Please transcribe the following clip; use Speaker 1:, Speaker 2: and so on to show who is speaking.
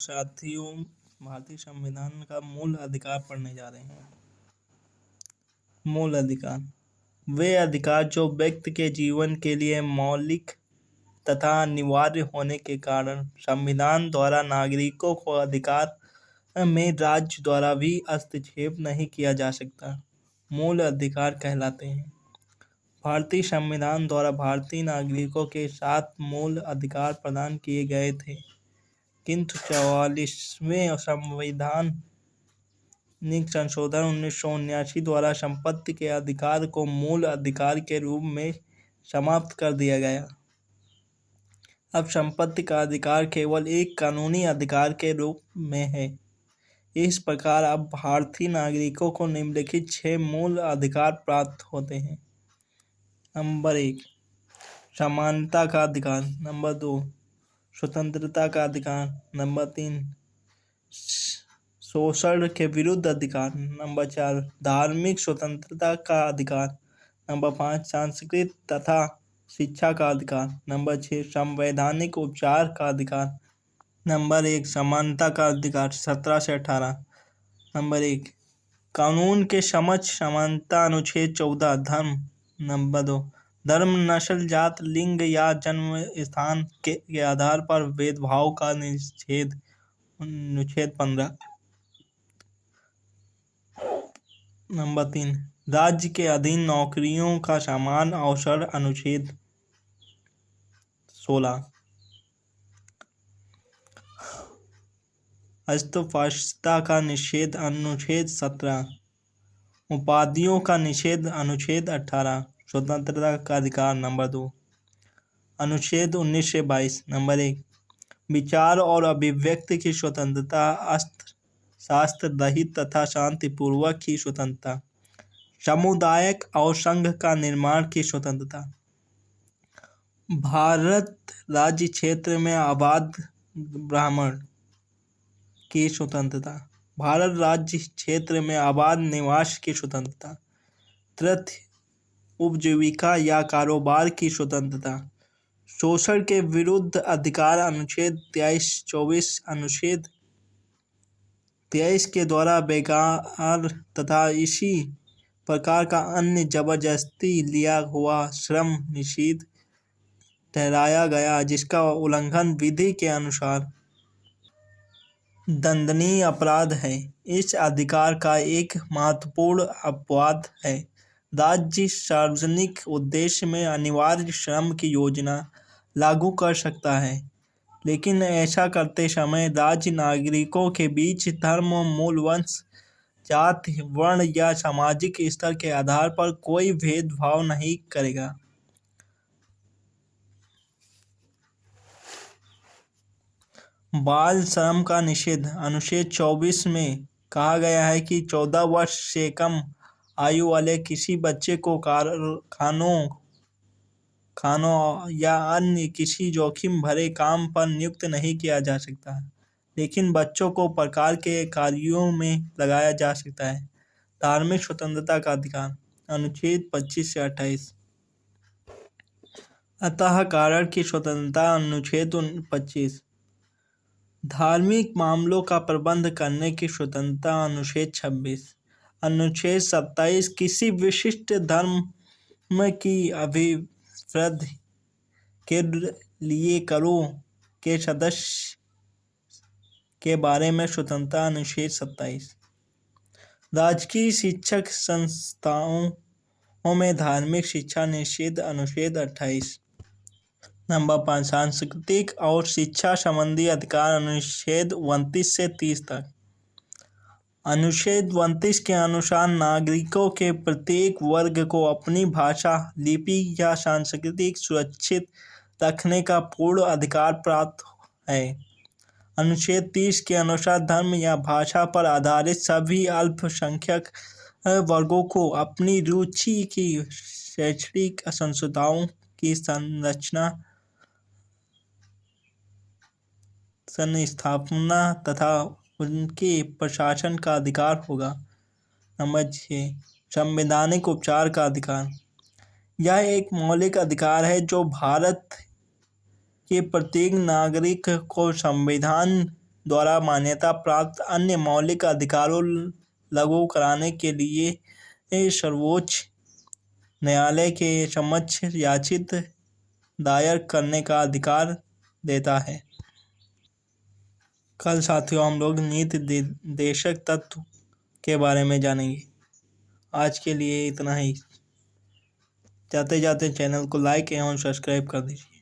Speaker 1: साथियों, भारतीय संविधान का मूल अधिकार पढ़ने जा रहे हैं। मूल अधिकार वे अधिकार जो व्यक्ति के जीवन के लिए मौलिक तथा अनिवार्य होने के कारण संविधान द्वारा नागरिकों को अधिकार में राज्य द्वारा भी हस्तक्षेप नहीं किया जा सकता, मूल अधिकार कहलाते हैं। भारतीय संविधान द्वारा भारतीय नागरिकों के 7 मूल अधिकार प्रदान किए गए थे, किंतु 44वें संवैधानिक संशोधन 1979 द्वारा संपत्ति के अधिकार को मूल अधिकार के रूप में समाप्त कर दिया गया। अब संपत्ति का अधिकार केवल एक कानूनी अधिकार के रूप में है। इस प्रकार अब भारतीय नागरिकों को निम्नलिखित 6 मूल अधिकार प्राप्त होते हैं। नंबर 1, समानता का अधिकार। नंबर 2, स्वतंत्रता का अधिकार। नंबर 3, शोषण के विरुद्ध अधिकार। नंबर 4, धार्मिक स्वतंत्रता का अधिकार। नंबर 5, सांस्कृतिक तथा शिक्षा का अधिकार। नंबर 6, संवैधानिक उपचार का अधिकार। नंबर 1, समानता का अधिकार 17 से 18। नंबर 1, कानून के समक्ष समानता अनुच्छेद 14। धर्म। नंबर 2, धर्म, नस्ल, जात, लिंग या जन्म स्थान के आधार पर भेदभाव का निषेध अनुच्छेद 15। नंबर 3, राज्य के अधीन नौकरियों का समान अवसर अनुच्छेद 16। अस्पृश्यता का निषेध अनुच्छेद 17। उपाधियों का निषेध अनुच्छेद 18। स्वतंत्रता का अधिकार। नंबर 2, अनुच्छेद 19 से 22। नंबर 1, विचार और अभिव्यक्ति की स्वतंत्रता, अस्त्र शास्त्र रहित तथा शांतिपूर्वक की स्वतंत्रता, सामुदायिक और संघ का निर्माण की स्वतंत्रता, भारत राज्य क्षेत्र में आबाद ब्राह्मण की स्वतंत्रता, भारत राज्य क्षेत्र में आबाद निवास की स्वतंत्रता, तथ्य उपजीविका या कारोबार की स्वतंत्रता, शोषण के विरुद्ध अधिकार अनुच्छेद 23-24। अनुच्छेद 23 के द्वारा बेकार तथा इसी प्रकार का अन्य जबरदस्ती लिया हुआ श्रम निषिद्ध ठहराया गया, जिसका उल्लंघन विधि के अनुसार दंडनीय अपराध है। इस अधिकार का एक महत्वपूर्ण अपवाद है। राज्य सार्वजनिक उद्देश्य में अनिवार्य श्रम की योजना लागू कर सकता है, लेकिन ऐसा करते समय राज्य नागरिकों के बीच धर्म, मूल वंश, जाति, वर्ण या सामाजिक स्तर के आधार पर कोई भेदभाव नहीं करेगा। बाल श्रम का निषेध अनुच्छेद 24 में कहा गया है कि 14 वर्ष से कम आयु वाले किसी बच्चे को खानों या अन्य किसी जोखिम भरे काम पर नियुक्त नहीं किया जा सकता, लेकिन बच्चों को प्रकार के कार्यों में लगाया जा सकता है। धार्मिक स्वतंत्रता का अधिकार अनुच्छेद 25 से 28। अतः कारण की स्वतंत्रता अनुच्छेद 25। धार्मिक मामलों का प्रबंध करने की स्वतंत्रता अनुच्छेद 26। अनुच्छेद 27 किसी विशिष्ट धर्म की अभिवृद्धि के लिए करों के सदस्य के बारे में स्वतंत्रता अनुच्छेद 27। राजकीय शिक्षक संस्थाओं में धार्मिक शिक्षा निषेध अनुच्छेद 28। नंबर 5, सांस्कृतिक और शिक्षा संबंधी अधिकार अनुच्छेद 29 से 30 तक। अनुच्छेद 29 के अनुसार नागरिकों के प्रत्येक वर्ग को अपनी भाषा, लिपि या संस्कृति सुरक्षित रखने का पूर्ण अधिकार प्राप्त है। अनुच्छेद 30 के अनुसार धर्म या भाषा पर आधारित सभी अल्पसंख्यक वर्गों को अपनी रुचि की शैक्षणिक संस्थाओं की स्थापना तथा उनके प्रशासन का अधिकार होगा। नंबर 6, संवैधानिक उपचार का अधिकार। यह एक मौलिक अधिकार है जो भारत के प्रत्येक नागरिक को संविधान द्वारा मान्यता प्राप्त अन्य मौलिक अधिकारों लागू कराने के लिए सर्वोच्च न्यायालय के समक्ष याचिका दायर करने का अधिकार देता है। कल साथियों हम लोग नीति निर्देशक तत्व के बारे में जानेंगे। आज के लिए इतना ही। जाते जाते चैनल को लाइक एवं सब्सक्राइब कर दीजिए।